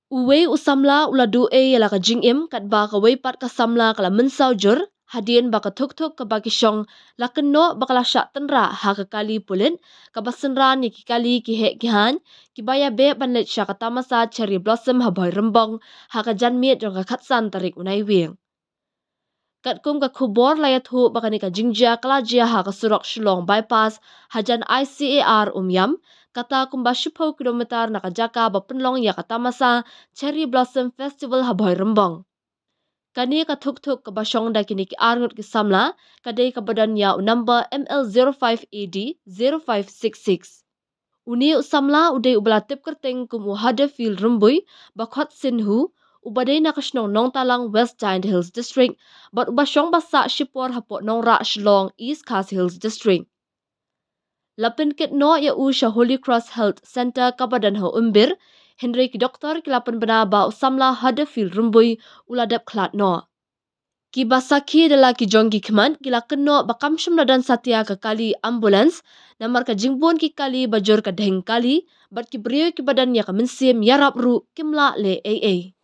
Uwei usamla uladu yala ka jingim kat ba ka weipat ka samla kala mensau jur hadien ba ka tuk ka ba kishong lakeno ba kala syak tenra ha ka kali pulit ka basenra ni ki kali ki he ki han ki baya be banlet syak ka tamasa cherry blossom ha boy rembong ha ka janmiet jong ka khatsan tarik unai wing. Kat kum ka kubor layat hu bakani ka jingjia kala jia ha ka surok shillong bypass hajan ICAR yam kata kumba 10 kilometer nakajaka ba penlong ya kata masa Cherry Blossom Festival ha boy rembong. Kani ka thuk ka basyong da kini ki arngut ki samla kadai ka badan ya number ML05AD 0566. Uni usamla udai ubala tip kerteng kumu Huddersfield Rumbui bakhot sinhu ubadai na kasnong nong talang West Giant Hills District but ubasyong basa shipor hapot nong ra Shillong East Khas Hills District. Lapin kit no ya usha Holy Cross Health Center kabadan ho umbir Henry ki doktor ki lapan bena ba usamla Huddersfield Rumbui uladap klat no. Ki basaki dala ki jonggi keman kila keno bakam syumna dan satya ke kali ambulans namar ka jingbon ki kali bajur ka deng kali bat ki beriyo ki badan ya ka mensim yarap ru kimla le AA.